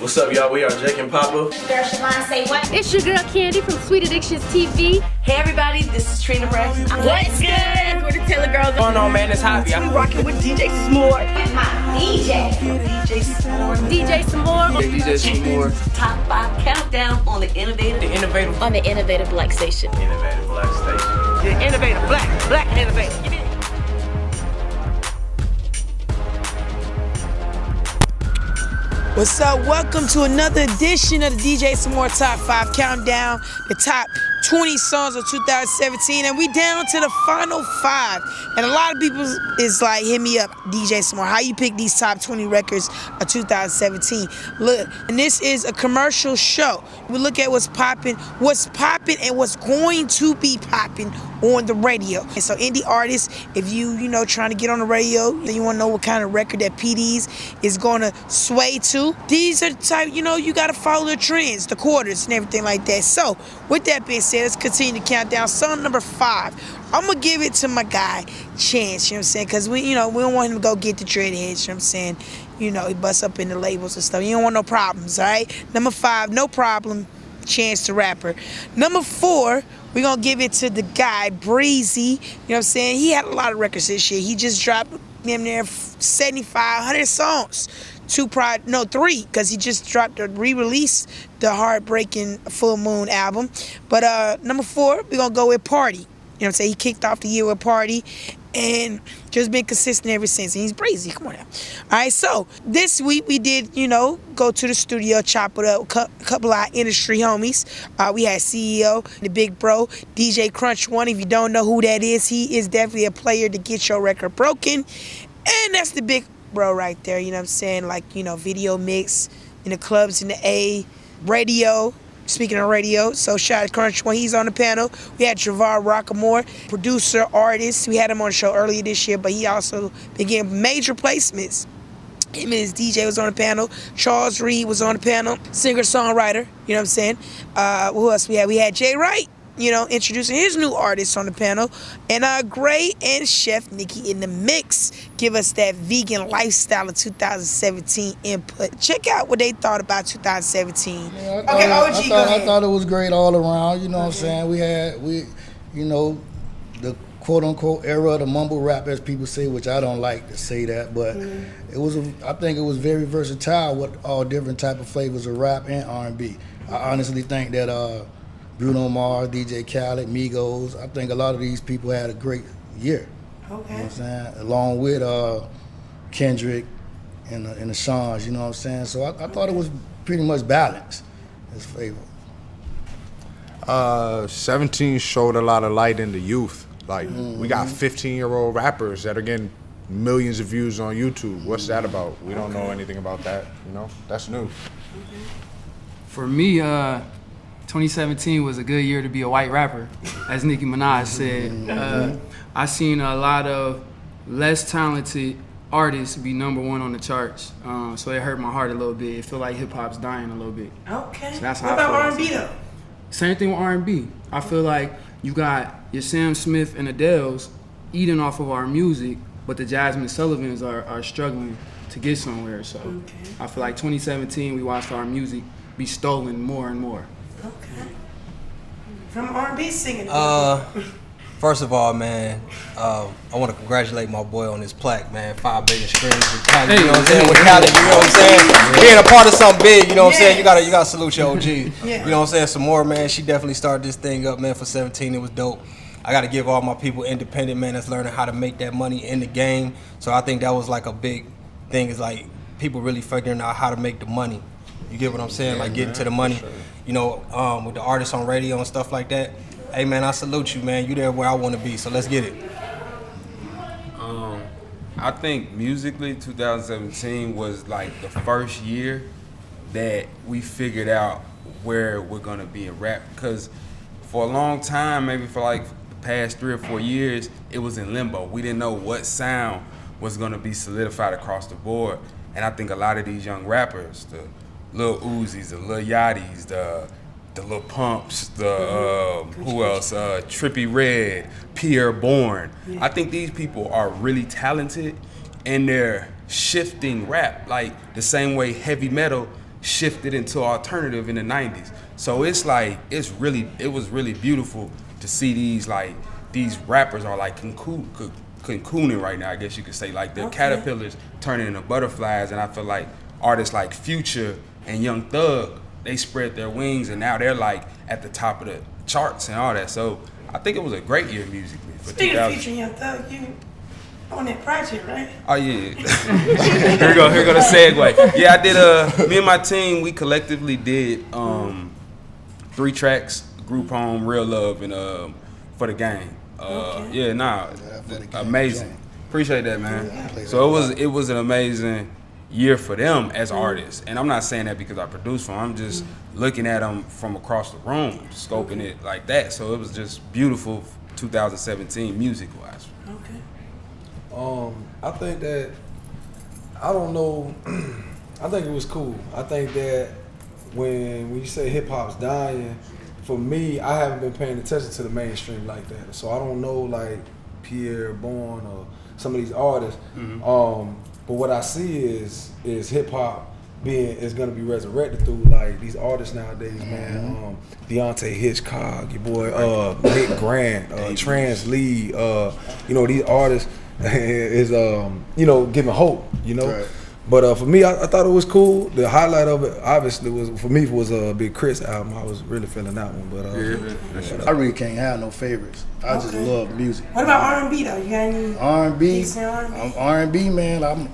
What's up, y'all? We are Jake and Papa. Girl, Shalon, say what? It's your girl Candy from Sweet Addictions TV. Hey everybody, this is Trina Rex. What's good? We're the Taylor Girls. What's going on, man? It's Javi. We rocking with DJ Samore. And my DJ. DJ Samore. DJ Samore. DJ Samore. Top 5 countdown on the Innovative. The Innovative. On the Innovative Black Station. Innovative Black Station. The Innovative Black Innovative. You mean? What's up? Welcome to another edition of the DJ Samore Top 5 Countdown, the top 20 songs of 2017, and we down to the final 5. And a lot of people is like, hit me up, DJ Samore, how you pick these top 20 records of 2017? Look, and this is a commercial show. We look at what's popping, and what's going to be popping on the radio. And so indie artists, if you trying to get on the radio, then you want to know what kind of record that PD's is going to sway to, these are the type, you got to follow the trends, the quarters and everything like that. So with that being said, let's continue to count down. Song number 5, I'm going to give it to my guy, Chance, you know what I'm saying? Because we don't want him to go get the dreadheads, you know what I'm saying? He busts up in the labels and stuff. You don't want no problems, all right? Number 5, no problem, Chance the Rapper. Number 4, we're going to give it to the guy, Breezy. You know what I'm saying? He had a lot of records this year. He just dropped damn near 7,500 songs. 3, because he just dropped a re-release, the Heartbreaking Full Moon album. But number 4, we're going to go with Party. You know what I'm saying? He kicked off the year with Party and just been consistent ever since. And he's Breezy. Come on now. All right, so this week we did, go to the studio, chop it up, a couple of our industry homies. We had CEO, the big bro, DJ Krunchone. If you don't know who that is, he is definitely a player to get your record broken. And that's the big bro right there, you know what I'm saying? Like, video mix in the clubs in the A, radio. Speaking of radio, so shout out to Crunch when he's on the panel. We had Travar Rockamore, producer, artist. We had him on the show earlier this year, but he also been getting major placements. Him and his DJ was on the panel. Charles Reed was on the panel, singer-songwriter, you know what I'm saying? Who else we had? We had Jay Wright, introducing his new artists on the panel. And Gray and Chef Nikki in the mix give us that vegan lifestyle of 2017 input. Check out what they thought about 2017. Yeah, I thought it was great all around, you know what I'm saying? We the quote-unquote era of the mumble rap, as people say, which I don't like to say that, but I think it was very versatile with all different type of flavors of rap and R&B. I honestly think that Bruno Mars, DJ Khaled, Migos, I think a lot of these people had a great year. Okay. You know what I'm saying? Along with Kendrick and the Seans, you know what I'm saying? So I thought it was pretty much balanced, his favor. 17 showed a lot of light in the youth. Like, we got 15-year-old rappers that are getting millions of views on YouTube. What's that about? We don't know anything about that, That's new. For me, 2017 was a good year to be a white rapper, as Nicki Minaj said. I seen a lot of less talented artists be #1 on the charts, so it hurt my heart a little bit. It feel like hip hop's dying a little bit. Okay. So that's how what about R&B though? Same thing with R&B. I feel like you got your Sam Smith and Adele's eating off of our music, but the Jasmine Sullivans are struggling to get somewhere. So I feel like 2017 we watched our music be stolen more and more. Okay. From R&B singing. First of all, man, I want to congratulate my boy on his plaque, man. 5 billion streams with Khaled, you know what I'm saying? With Khaled, you know what I'm saying? Being a part of something big, you know what I'm saying? You gotta salute your OG. You know what I'm saying? Some more, man. She definitely started this thing up, man. For 17, it was dope. I gotta give all my people independent, man, that's learning how to make that money in the game. So I think that was like a big thing. Is like people really figuring out how to make the money. You get what I'm saying? Like getting to the money. With the artists on radio and stuff like that. Hey man, I salute you, man. You there where I want to be, so let's get it. I think musically 2017 was like the first year that we figured out where we're gonna be in rap, because for a long time, maybe for like the past 3 or 4 years, it was in limbo. We didn't know what sound was gonna be solidified across the board. And I think a lot of these young rappers, the Lil Uzis, the Lil Yachty's, the Lil Pumps, who else? Trippie Redd, Pierre Bourne. I think these people are really talented, and they're shifting rap like the same way heavy metal shifted into alternative in the 90s. So it's like it was really beautiful to see these rappers are like cocooning right now, I guess you could say. Like they're caterpillars turning into butterflies, and I feel like artists like Future and Young Thug, they spread their wings and now they're like at the top of the charts and all that. So I think it was a great year musically for Speaking 2000. of Future and Young Thug, you on that project, right? Oh yeah. here go the segue. Yeah, I did me and my team, we collectively did 3 tracks, Group Home, Real Love, and For the Game. Amazing. Appreciate that, man. So it was an amazing year for them as artists. And I'm not saying that because I produce for them. I'm just looking at them from across the room, scoping it like that. So it was just beautiful 2017 music-wise. I think that, I don't know, I think it was cool. I think that when you say hip hop's dying, for me, I haven't been paying attention to the mainstream like that. So I don't know like Pierre Bourne or some of these artists. But what I see is hip hop is gonna be resurrected through like these artists nowadays, man. Deontay Hitchcock, your boy Nick Grant, Trans Lee, these artists is giving hope, Right. But for me, I thought it was cool. The highlight of it, obviously, was a Big Chris album. I was really feeling that one. But I really can't have no favorites. I just love music. What about R&B though? You got any R&B? R&B? I'm R&B, man. I'm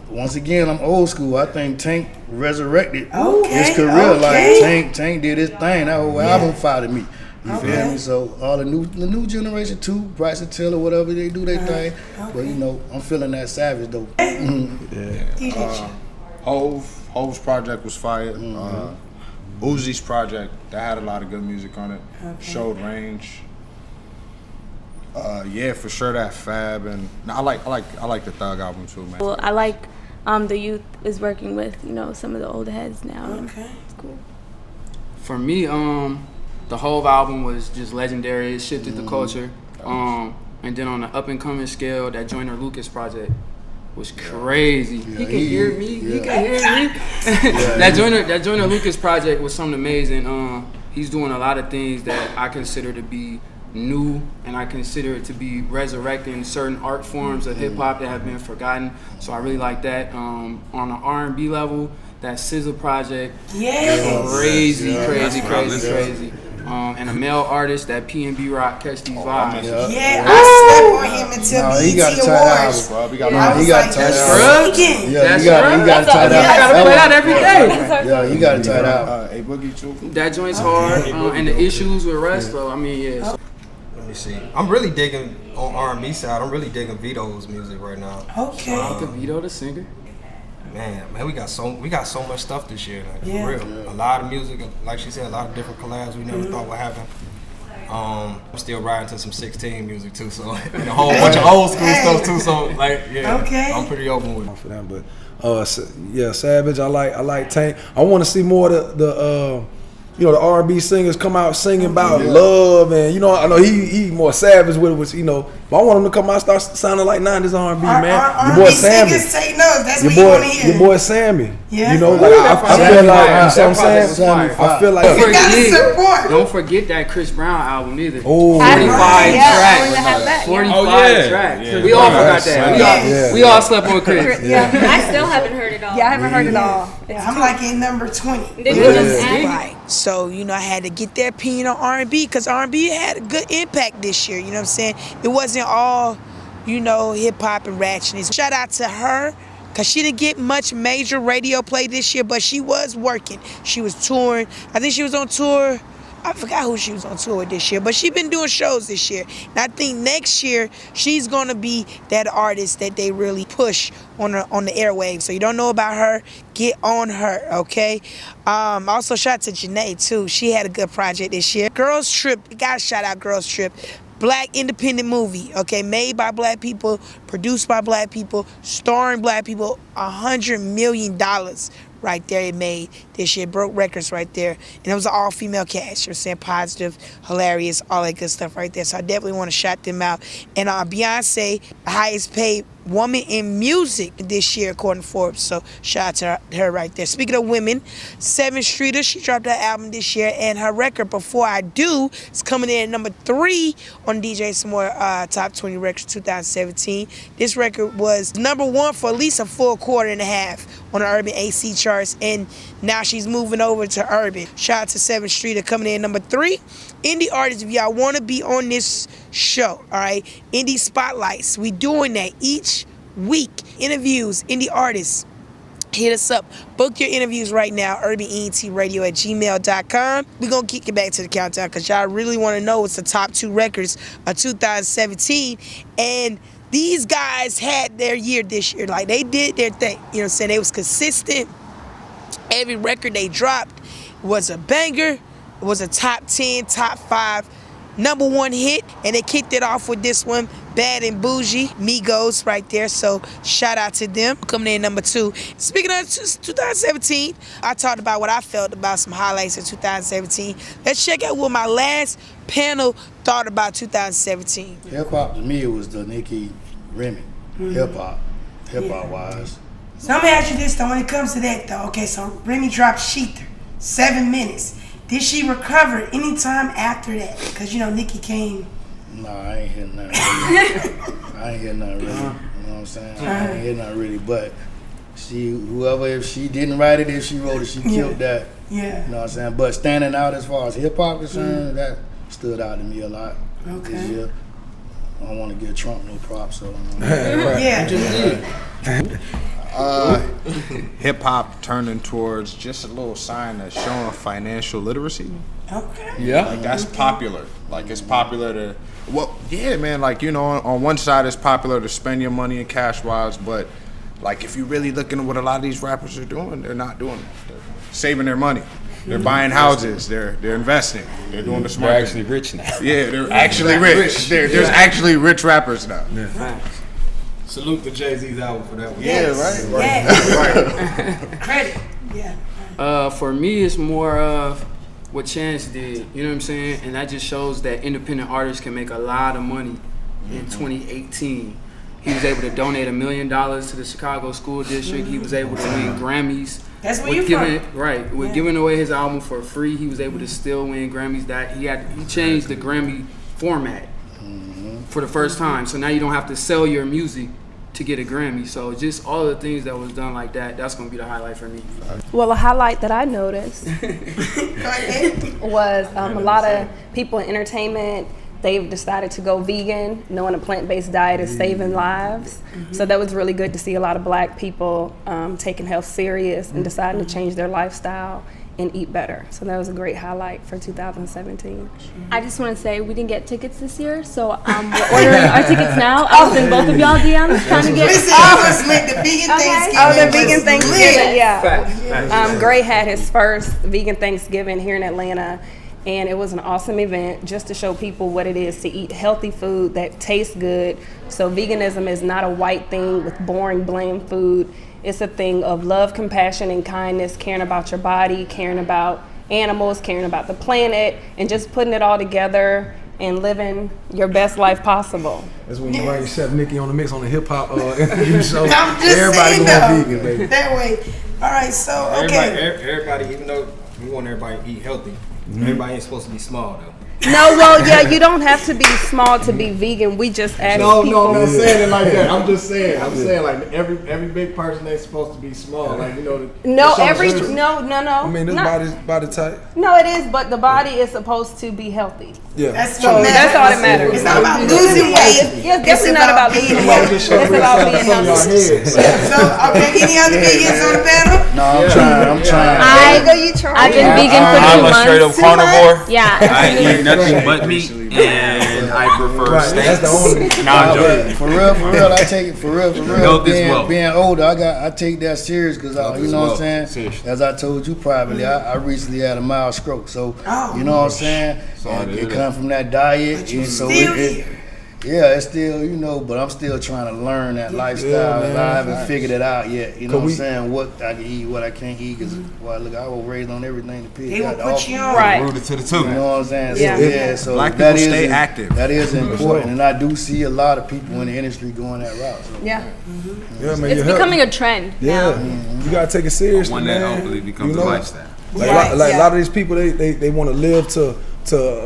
old school. I think Tank resurrected his career. Tank did his thing. That whole album fired me. You feel me? So all the new generation too, Bryson Tiller, whatever they do their thing. But I'm feeling that savage though. Hove's project was fire. Uzi's project, that had a lot of good music on it. Showed range. For sure that Fab, and I like the Thug album too, man. Well, I like the youth is working with some of the older heads now. Okay, it's cool. For me, the whole album was just legendary. It shifted the culture. And then on the up and coming scale, that Joyner Lucas project was crazy. He can hear me. He can hear me. That Joyner Lucas project was something amazing. He's doing a lot of things that I consider to be new, and I consider it to be resurrecting certain art forms of hip hop that have been forgotten. So I really like that. On the R&B level, that SZA project, crazy. And a male artist, that P&B Rock, Catch These Vibes. I slept on him until BET Awards. He got to tie out. That's he got to tie out. I gotta play that every day. Yeah, he got to tie out. Boogie too. That joint's hard, and the issues with Russ, though. I mean, Let me see. I'm really digging on R&B side. I'm really digging Vito's music right now. Vito the singer. Man, we got so much stuff this year, like, for real. A lot of music, like she said, a lot of different collabs we never thought would happen. I'm still riding to some 16 music too, so and a whole bunch of old school stuff too. So I'm pretty open with it for them. But Savage, I like Tank. I want to see more of the the R&B singers come out singing about love, and I know he more savage with it, but I want him to come out and start sounding like 90s R&B, man. Your boy Sammy. That's what you want to hear. Your boy Sammy. Yeah. I feel like, you know what I'm saying? I feel like Don't forget that Chris Brown album either. 45 tracks. 45 tracks. We all forgot that. We all slept on Chris. I still haven't heard it all. Yeah, I haven't heard it all. I'm like in number 20. Right. So, I had to get their opinion on R&B because R&B had a good impact this year, you know what I'm saying? It wasn't all, hip-hop and ratchetness. Shout out to her because she didn't get much major radio play this year, but she was working. She was touring. I think she was on tour. I forgot who she was on tour with this year, but she's been doing shows this year. And I think next year, she's going to be that artist that they really push on the airwaves. So you don't know about her, get on her, okay? Also, shout out to Janae, too. She had a good project this year. Girls Trip, gotta shout out Girls Trip. Black independent movie, okay? Made by black people, produced by black people, starring black people, $100 million right there it made. this year. Broke records right there. And it was an all-female cast. You're saying positive, hilarious, all that good stuff right there. So I definitely want to shout them out. And Beyonce, the highest paid woman in music this year according to Forbes. So shout out to her right there. Speaking of women, Sevyn Streeter, she dropped her album this year, and her record Before I Do is coming in at #3 on DJ Samore Top 20 Records 2017. This record was #1 for at least a full quarter and a half on the Urban AC charts, and now she's moving over to Urban. Shout out to Sevyn Streeter coming in #3. Indie artists, if y'all want to be on this show, all right, Indie Spotlights, we doing that each week. Interviews, indie artists, hit us up. Book your interviews right now, urbanetradio@gmail.com. We're going to kick it back to the countdown because y'all really want to know what's the top 2 records of 2017. And these guys had their year this year. Like, they did their thing. You know what I'm saying? They was consistent. Every record they dropped was a banger. It was a top 10, top 5, #1 hit, and they kicked it off with this one, Bad and Boujie, Migos right there. So shout out to them. Coming in #2. Speaking of 2017, I talked about what I felt about some highlights of 2017. Let's check out what my last panel thought about 2017. Hip hop to me, it was the Nikki Remy. Hip hop wise. So I'm gonna ask you this though, when it comes to that though. Okay, so Remy dropped Sheether, 7 minutes. Did she recover anytime after that? Because, you know, Nikki came. Nah, I ain't hear nothing really. I ain't hear nothing really. You know what I'm saying? I ain't hear nothing really. But if she didn't write it, if she wrote it, she killed that. Yeah. You know what I'm saying? But standing out as far as hip hop concerned, that stood out to me a lot. Okay. This year. I don't want to give Trump no props, so. Yeah. Hip hop turning towards just a little sign of showing financial literacy. Okay. Yeah. Like that's popular. Like it's popular to, well, yeah, man. Like, you know, on one side it's popular to spend your money in cash wise, but like if you really looking at what a lot of these rappers are doing, they're not doing it. They're saving their money. They're buying houses. They're investing. They're doing the smart. They're actually rich now. Yeah, they're actually rich. There's actually rich rappers now. Yeah. Salute to Jay-Z's album for that one. Yeah, right. Right. Credit. Yeah. For me, it's more of what Chance did. You know what I'm saying? And that just shows that independent artists can make a lot of money in 2018. He was able to donate $1 million to the Chicago School District. He was able to win Grammys. That's where you from. Right. With giving away his album for free, he was able to still win Grammys. That he changed the Grammy format for the first time. So now you don't have to sell your music to get a Grammy. So just all the things that was done like that, that's gonna be the highlight for me. Well, a highlight that I noticed was a lot of people in entertainment, they've decided to go vegan, knowing a plant-based diet is saving lives. So that was really good to see a lot of Black people taking health serious and deciding to change their lifestyle and eat better. So that was a great highlight for 2017. I just want to say we didn't get tickets this year, so we're ordering our tickets now. I'll send both of y'all DMs trying to get. The vegan Thanksgiving. Oh, the vegan Thanksgiving, yeah. Gray had his first vegan Thanksgiving here in Atlanta, and it was an awesome event just to show people what it is to eat healthy food that tastes good. So veganism is not a white thing with boring, bland food. It's a thing of love, compassion, and kindness, caring about your body, caring about animals, caring about the planet, and just putting it all together and living your best life possible. That's when you bring Chef Nikki on the mix on the hip hop interview show. I'm just everybody saying, going vegan, baby. That way. All right, so, okay. Everybody, even though we want everybody to eat healthy, everybody ain't supposed to be small, though. No, well, yeah, you don't have to be small to be vegan. We just ask people. No, I'm not saying it like that. I'm just saying. I'm saying like every big person ain't supposed to be small. Like, you know. No. I mean, this body type. No, it is, but the body is supposed to be healtky. Yeah. That's all that matters. It's not about losing weight. Yeah, it's definitely not about losing weight. It's about being healthy. So, okay, any other vegans on the panel? No, I'm trying. I've been vegan for 2 months. I'm a straight up carnivore. Yeah. I eat nothing but meat, and I prefer steaks. That's the only. Nah, I'm joking. For real, I take it for real. Health is wealth. Being older, I take that serious because you know what I'm saying. Seriously. As I told you privately, I recently had a mild stroke, so you know what I'm saying. It comes from that diet, and so Yeah, it's still, you know, but I'm still trying to learn that lifestyle. man. I haven't figured it out yet. You know what I'm we- saying? What I can eat, what I can't eat. Because, well, look, I was raised on everything the pig They got will to put offer. you on. Right. Rooted to the two. You know what I'm saying? Yeah. So, yeah, so Black that people stay is- active. That is important, and I do see a lot of people in the industry going that route. So. Yeah. Yeah, man. It's you're becoming a trend Yeah, now. you gotta take it seriously, One man. that hopefully becomes You a know? lifestyle. Like, Right, like yeah. a lot of these people, they want to live to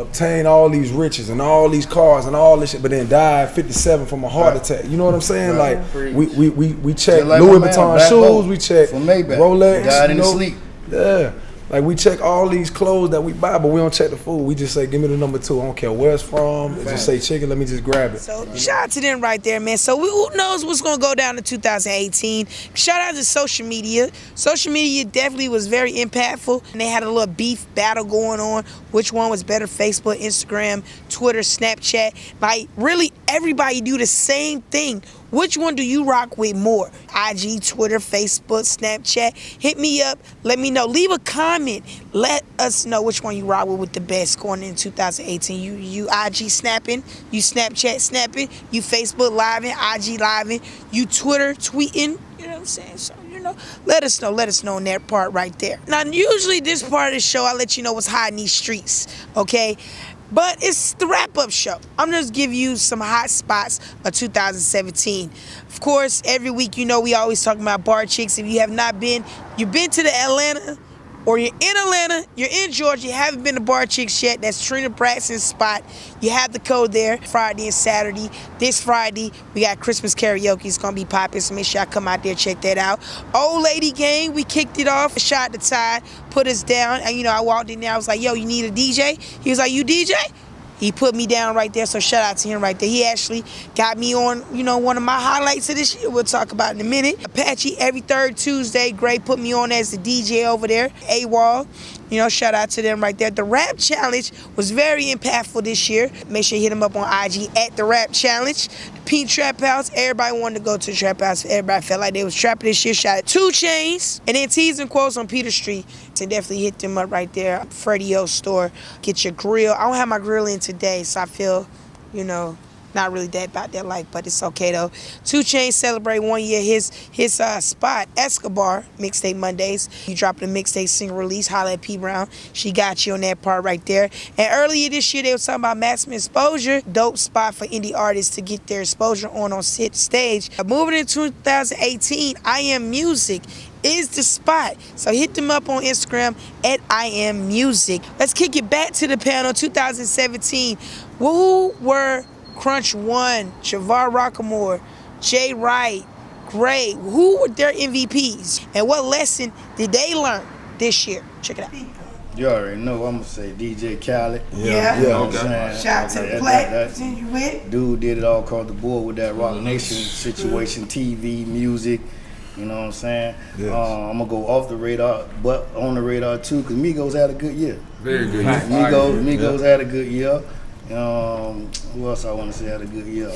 obtain all these riches and all these cars and all this shit, but then die at 57 from a heart attack. You know what I'm saying? Right. Like we check Just like Louis my man, Vuitton Black shoes, Bolt we check from Maybach. Rolex. Died you in know? his sleep. Yeah. Like we check all these clothes that we buy, but we don't check the food. We just say, give me the number 2. I don't care where it's from. It just say chicken. Let me just grab it. So shout out to them right there, man. So who knows what's gonna go down in 2018? Shout out to social media. Social media definitely was very impactful, and they had a little beef battle going on. Which one was better? Facebook, Instagram, Twitter, Snapchat. Like really, everybody do the same thing. Which one do you rock with more? IG, Twitter, Facebook, Snapchat. Hit me up. Let me know. Leave a comment. Let us know which one you rock with the best going in 2018. You IG snapping, you Snapchat snapping, you Facebook living, IG living, you Twitter tweeting. You know what I'm saying? So, you know, let us know on that part right there. Now, usually this part of the show, I let you know what's hot in these streets, okay? But it's the wrap-up show. I'm just give you some hot spots of 2017. Of course, every week, you know, we always talk about bar chicks. If you have not been, you've been to the Atlanta, or you're in Atlanta, you're in Georgia, you haven't been to Bar Chicks yet, that's Trina Braxton's spot. You have the code there, Friday and Saturday. This Friday, we got Christmas karaoke. It's going to be popping, so make sure y'all come out there, check that out. Old Lady Gang, we kicked it off, shot the tide, put us down. And, you know, I walked in there, I was like, yo, you need a DJ? He was like, you DJ? He put me down right there, so shout out to him right there. He actually got me on, you know, one of my highlights of this year. We'll talk about it in a minute. Apache every third Tuesday. Gray put me on as the DJ over there. AWOL, you know, shout out to them right there. The Rap Challenge was very impactful this year. Make sure you hit him up on IG at The Rap Challenge. The Pink Trap House, everybody wanted to go to the Trap House. Everybody felt like they was trapping this year. Shout out 2 Chainz. And then T's and Quotes on Peter Street. So definitely hit them up right there. Freddie O store. Get your grill. I don't have my grill in today, so I feel, you know, not really that about that life, but it's okay though. 2 Chainz celebrate 1 year. His spot, Escobar, Mixtape Mondays. You dropping a mixtape single release, holla at P Brown. She got you on that part right there. And earlier this year, they were talking about maximum exposure. Dope spot for indie artists to get their exposure on stage. Moving into 2018, I Am Music is the spot. So hit them up on Instagram at I Am Music. Let's kick it back to the panel. 2017. Who were Krunchone, Shavar Rockamore, Jay Wright, Gray? Who were their MVPs? And what lesson did they learn this year? Check it out. You already know I'm gonna say DJ Khaled. Yeah. You know what I'm saying? Shout out to the Black you with. Dude did it all across the board with that Rock Nation situation, TV, music. You know what I'm saying? Yes. I'm gonna go off the radar, but on the radar too, because Migos had a good year. Very good. Migos had a good year. Who else I want to say had a good year?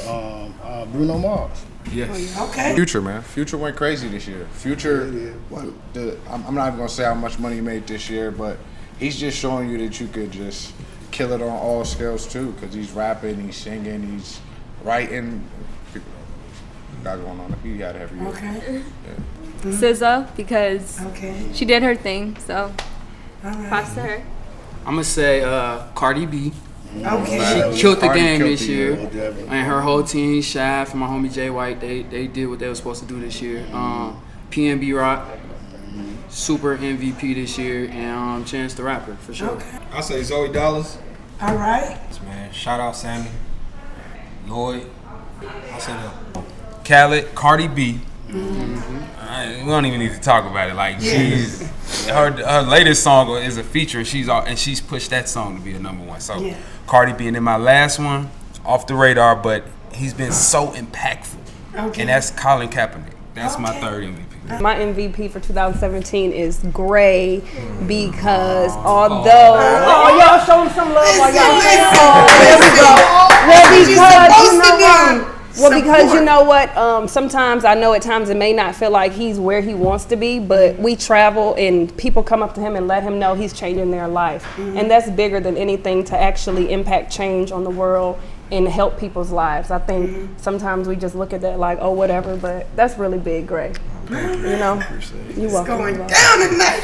Bruno Mars. Yes. Okay. Future, man. Future went crazy this year. Future, I'm not even gonna say how much money he made this year, but he's just showing you that you could just kill it on all scales too, because he's rapping, he's singing, he's writing. Got going on. He had every year. Okay. Yeah. SZA, because she did her thing, so props to her. I'm gonna say Cardi B. Okay. She killed the Cardi game killed this the year, year. and her whole team, Shaft and my homie Jay White, they did what they were supposed to do this year. PNB Rock, super MVP this year, and Chance the Rapper for sure. Okay. I say Zoe Dollars. All right. Man, shout out Sammy, Lloyd. I say that. Khaled, Cardi B. We don't even need to talk about it. Like she's her latest song is a feature, and she's pushed that song to be the #1. So Cardi B, and then my last one, off the radar, but he's been so impactful, and that's Colin Kaepernick. That's my third MVP. My MVP for 2017 is Gray because although y'all show him some love while y'all there we go. Well, because you know what, sometimes I know at times it may not feel like he's where he wants to be, but we travel and people come up to him and let him know he's changing their life. And that's bigger than anything to actually impact change on the world and help people's lives. I think sometimes we just look at that like, oh, whatever, but that's really big, Gray. You know, you're welcome. Going down tonight.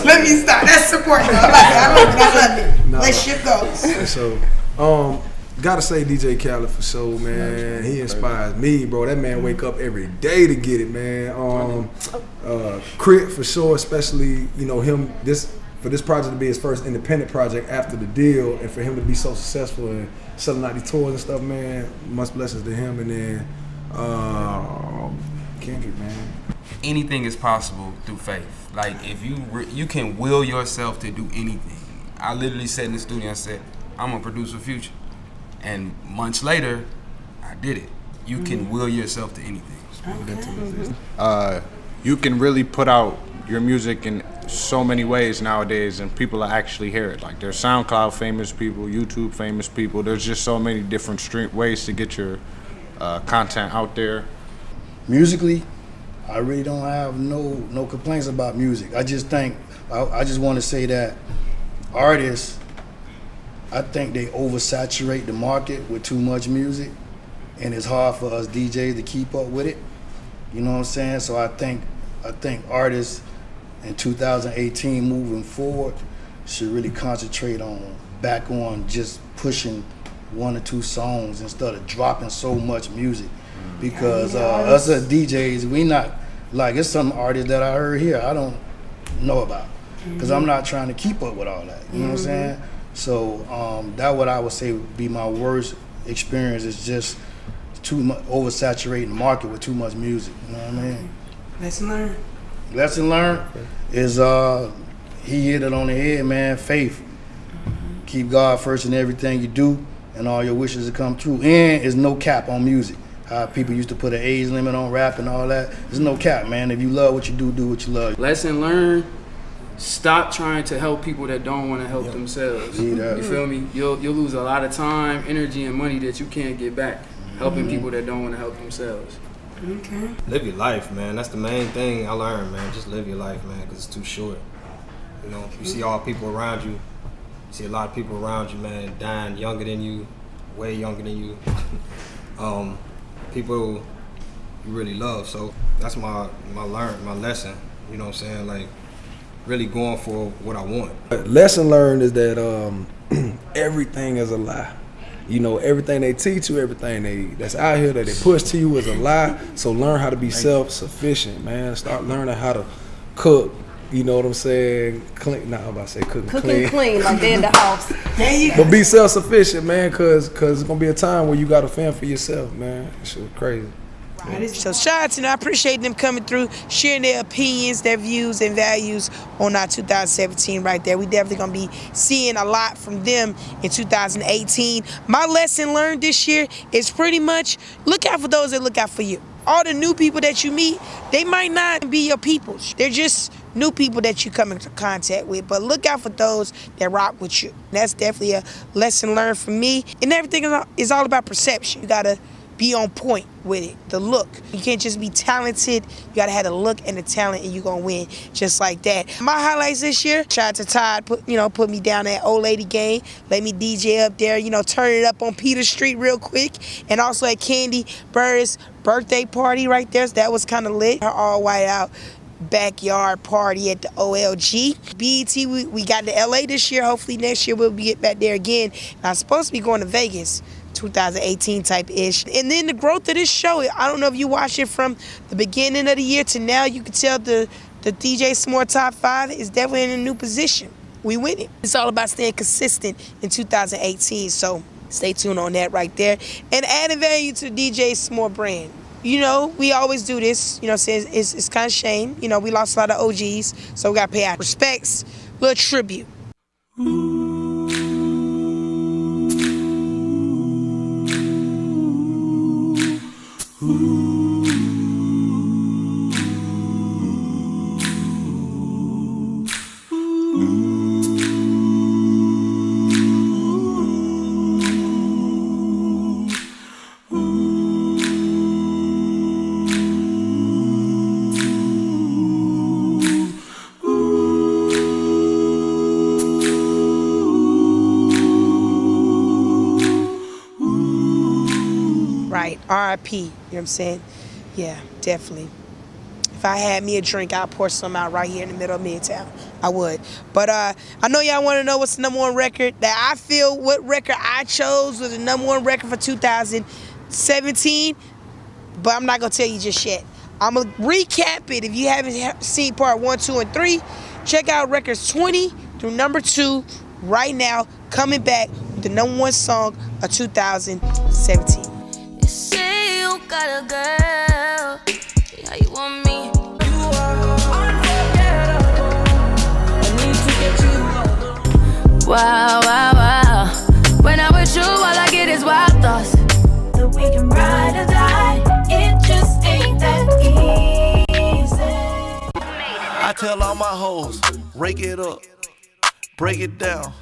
Let me stop. That's support. I love it. Let's ship those. So, gotta say DJ Khaled for sure, man. He inspires me, bro. That man wake up every day to get it, man. Crit for sure, especially, you know, him for this project to be his first independent project after the deal, and for him to be so successful and selling out these tours and stuff, man. Much blessings to him. And then Kendrick, man. Anything is possible through faith. Like if you can will yourself to do anything. I literally sat in the studio and said, I'm gonna produce a Future. And months later, I did it. You can will yourself to anything. You can really put out your music in so many ways nowadays, and people actually hear it. Like there's SoundCloud famous people, YouTube famous people. There's just so many different ways to get your content out there. Musically, I really don't have no complaints about music. I just think I just want to say that artists, I think they oversaturate the market with too much music, and it's hard for us DJs to keep up with it. You know what I'm saying? So I think artists in 2018 moving forward should really concentrate back on just pushing 1 or 2 songs instead of dropping so much music. Because us as DJs, we not, like, it's some artists that I heard here I don't know about, because I'm not trying to keep up with all that. You know what I'm saying? So that's what I would say would be my worst experience, is just too much oversaturating the market with too much music. You know what I mean? Lesson learned is he hit it on the head, man. Faith. Keep God first in everything you do, and all your wishes will come true. And there's no cap on music. How people used to put an age limit on rap and all that. There's no cap, man. If you love what you do what you love. Lesson learned. Stop trying to help people that don't want to help themselves. You feel me? You'll lose a lot of time, energy, and money that you can't get back helping people that don't want to help themselves. Okay. Live your life, man. That's the main thing I learned, man. Just live your life, man, because it's too short. You know, you see all people around you. You see a lot of people around you, man, dying younger than you, way younger than you. People you really love. So that's my lesson. You know what I'm saying? Like, really going for what I want. Lesson learned is that everything is a lie. You know, everything they teach you, everything that's out here that they push to you is a lie. So learn how to be self-sufficient, man. Start learning how to cook. You know what I'm saying? Clean. Nah, I'm about to say cooking clean, like they in the house. There you go. But be self-sufficient, man, cause it's gonna be a time where you gotta fend for yourself, man. It's crazy. So shout out to them. I appreciate them coming through, sharing their opinions, their views and values on our 2017 right there. We definitely gonna be seeing a lot from them in 2018. My lesson learned this year is pretty much look out for those that look out for you. All the new people that you meet, they might not be your people. They're just new people that you come into contact with, but look out for those that rock with you. That's definitely a lesson learned from me. And everything is all about perception. You gotta be on point with it, the look. You can't just be talented. You gotta have the look and the talent, and you're gonna win just like that. My highlights this year, shout out to Todd, put me down at Old Lady Game, let me DJ up there, turn it up on Peter Street real quick, and also at Candy Bird's birthday party right there. So that was kind of lit. Her all white out backyard party at the OLG. BET, we got to LA this year. Hopefully next year we'll get back there again. And I'm supposed to be going to Vegas 2018 type-ish. And then the growth of this show, I don't know if you watch it from the beginning of the year to now, you can tell the DJ Samore Top 5 is definitely in a new position. We win it. It's all about staying consistent in 2018, so stay tuned on that right there. And adding value to the DJ Samore brand. We always do this, it's kind of shame. We lost a lot of OGs, so we got to pay our respects, little tribute. right. R.I.P. You know what I'm saying? Yeah, definitely. If I had me a drink, I'd pour some out right here in the middle of Midtown. I would. But I know y'all want to know what's the number one record. That I feel what record I chose was the number one record for 2017. But I'm not going to tell you just yet. I'm going to recap it. If you haven't seen part 1, 2, and 3, check out records 20 through number 2 right now. Coming back with the number one song of 2017. You say you got a girl. Yeah, you want me. You are unforgettable. I need to get you. Wow, wow, wow. When I'm with you, all I get is wild thoughts. That we can ride or die. It just ain't that easy. I tell all my hoes, rake it up, break it down.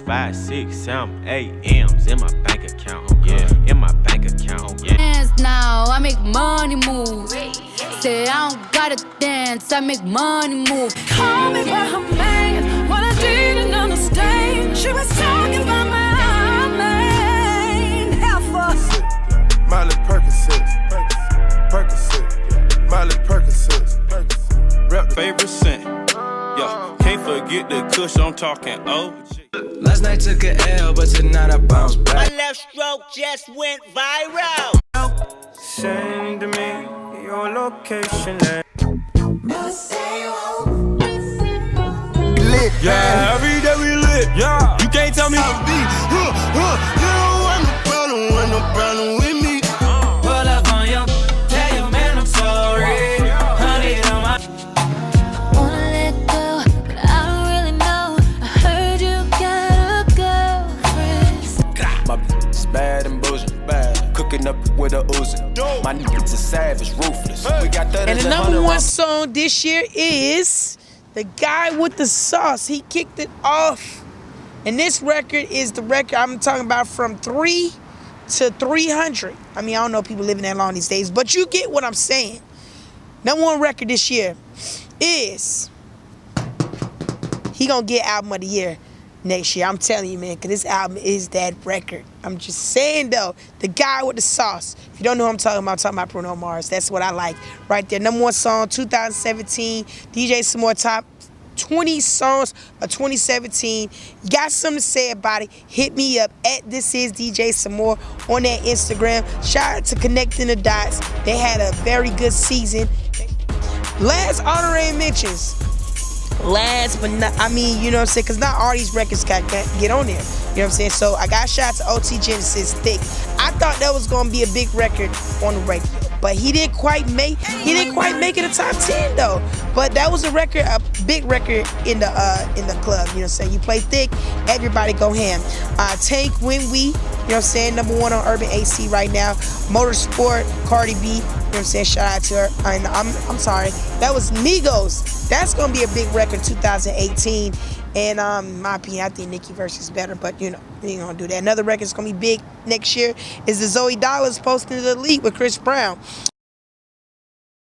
5, 6, 7, 8 M's in my bank account, yeah. In my bank account, yeah. Dance now, I make money move. Say I don't gotta dance, I make money move. Call me by her name, what I didn't understand. She was talking about my name. Half Miley Percocets, Percocets, Miley Percocets. Rep favorite scent, yeah. Can't forget the kush, I'm talking OG. Last night took a L, but tonight I bounce back. My left stroke just went viral. Send me your location. Lit, yeah, every day we lit. Yeah, you can't tell me. You don't want no problem with me. Pull up on you, tell your man I'm sorry. Honey, on my. Wanna let go, but I don't really know. I heard you got a girlfriend. My bitch is bad and boujie, bad. Cooking up with a Uzi. My niggas are savage, ruthless. We got that. And the number one song this year is The Guy with the Sauce. He kicked it off. And this record is the record I'm talking about from 3 to 300. I mean, I don't know people living that long these days, but you get what I'm saying. Number one record this year is, he gonna get album of the year next year. I'm telling you, man, because this album is that record. I'm just saying, though, The Guy with the Sauce. If you don't know who I'm talking about Bruno Mars. That's what I like right there. Number one song, 2017. DJ Samore top 20 songs of 2017. You got something to say about it, hit me up at This Is DJ Samore on that Instagram. Shout out to Connecting the Dots. They had a very good season. Last honorary mentions. Last but not, I mean, you know what I'm saying? Because not all these records got get on there. You know what I'm saying? So I got shout out to OT Genesis, Thick. I thought that was going to be a big record on the radio. But he didn't quite make it a top 10 though. But that was a big record in the club. You know what I'm saying? You play Thick, everybody go ham. Tank When We, you know what I'm saying? Number one on Urban AC right now. Motorsport, Cardi B, you know what I'm saying? Shout out to her. I'm sorry. That was Migos. That's gonna be a big record 2018. And in my opinion, I think Nikki verse is better, but you know, we ain't gonna do that. Another record that's gonna be big next year is the Zoe Dollars Posting to the Elite with Chris Brown.